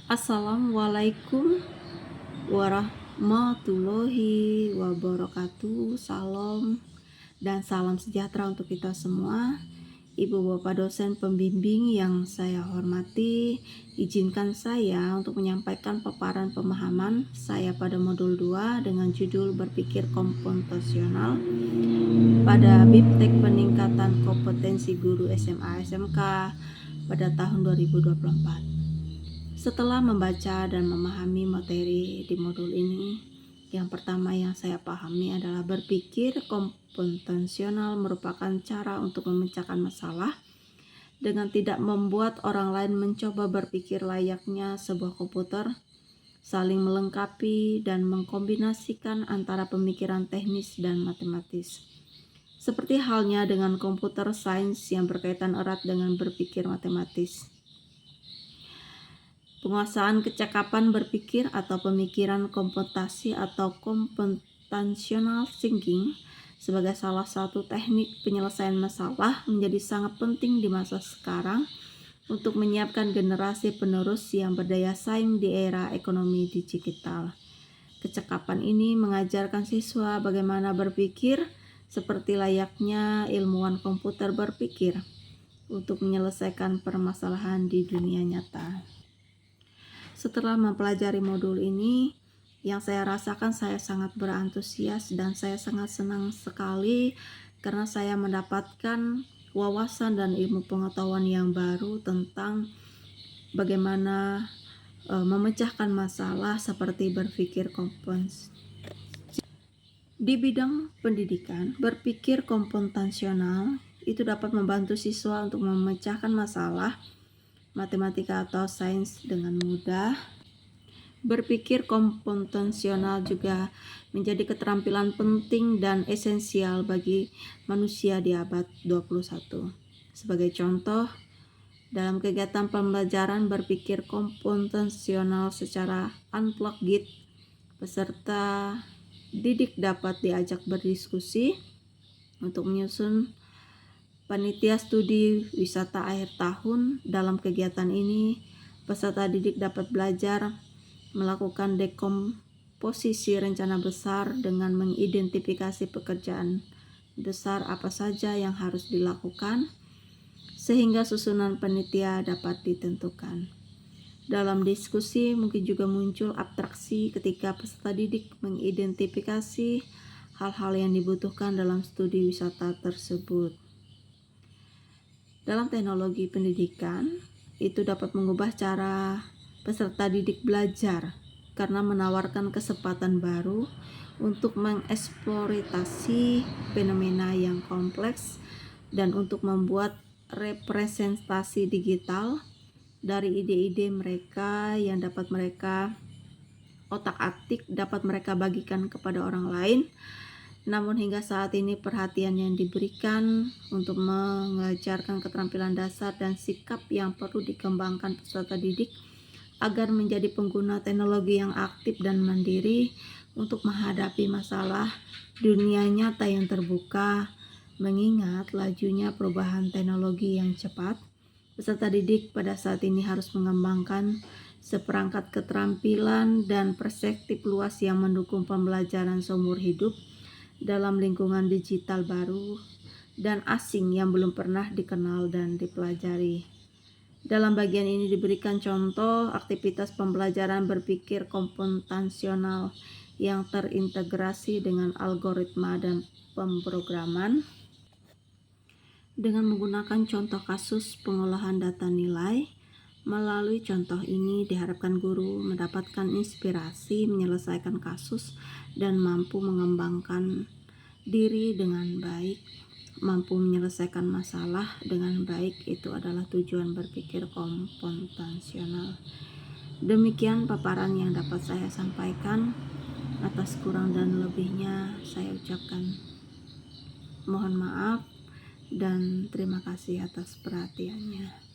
Assalamualaikum warahmatullahi wabarakatuh. Salam dan salam sejahtera untuk kita semua. Ibu bapak dosen pembimbing yang saya hormati, izinkan saya untuk menyampaikan paparan pemahaman saya pada modul 2 dengan judul berpikir komputasional pada Biptek Peningkatan Kompetensi Guru SMA SMK pada tahun 2024. Setelah membaca dan memahami materi di modul ini, yang pertama yang saya pahami adalah berpikir komputasional merupakan cara untuk memecahkan masalah dengan tidak membuat orang lain mencoba berpikir layaknya sebuah komputer, saling melengkapi dan mengkombinasikan antara pemikiran teknis dan matematis. Seperti halnya dengan komputer sains yang berkaitan erat dengan berpikir matematis. Penguasaan kecakapan berpikir atau pemikiran komputasi atau computational thinking sebagai salah satu teknik penyelesaian masalah menjadi sangat penting di masa sekarang untuk menyiapkan generasi penerus yang berdaya saing di era ekonomi digital. Kecakapan ini mengajarkan siswa bagaimana berpikir seperti layaknya ilmuwan komputer berpikir untuk menyelesaikan permasalahan di dunia nyata. Setelah mempelajari modul ini, yang saya rasakan saya sangat berantusias dan saya sangat senang sekali karena saya mendapatkan wawasan dan ilmu pengetahuan yang baru tentang bagaimana memecahkan masalah seperti berpikir komputasional. Di bidang pendidikan, berpikir komputasional itu dapat membantu siswa untuk memecahkan masalah matematika atau sains dengan mudah. Berpikir komputasional juga menjadi keterampilan penting dan esensial bagi manusia di abad 21. Sebagai contoh, dalam kegiatan pembelajaran berpikir komputasional secara unplugged, peserta didik dapat diajak berdiskusi untuk menyusun panitia studi wisata akhir tahun. Dalam kegiatan ini, peserta didik dapat belajar melakukan dekomposisi rencana besar dengan mengidentifikasi pekerjaan besar apa saja yang harus dilakukan, sehingga susunan panitia dapat ditentukan. Dalam diskusi mungkin juga muncul abstraksi ketika peserta didik mengidentifikasi hal-hal yang dibutuhkan dalam studi wisata tersebut. Dalam teknologi pendidikan, itu dapat mengubah cara peserta didik belajar karena menawarkan kesempatan baru untuk mengeksploitasi fenomena yang kompleks dan untuk membuat representasi digital dari ide-ide mereka yang dapat mereka otak-atik, dapat mereka bagikan kepada orang lain. Namun hingga saat ini perhatian yang diberikan untuk mengajarkan keterampilan dasar dan sikap yang perlu dikembangkan peserta didik agar menjadi pengguna teknologi yang aktif dan mandiri untuk menghadapi masalah dunia nyata yang terbuka. Mengingat lajunya perubahan teknologi yang cepat, peserta didik pada saat ini harus mengembangkan seperangkat keterampilan dan perspektif luas yang mendukung pembelajaran seumur hidup dalam lingkungan digital baru dan asing yang belum pernah dikenal dan dipelajari. Dalam bagian ini diberikan contoh aktivitas pembelajaran berpikir komputasional yang terintegrasi dengan algoritma dan pemrograman. Dengan menggunakan contoh kasus pengolahan data nilai, melalui contoh ini diharapkan guru mendapatkan inspirasi menyelesaikan kasus dan mampu mengembangkan diri dengan baik, mampu menyelesaikan masalah dengan baik. Itu adalah tujuan berpikir komputasional. Demikian paparan yang dapat saya sampaikan. Atas kurang dan lebihnya saya ucapkan mohon maaf dan terima kasih atas perhatiannya.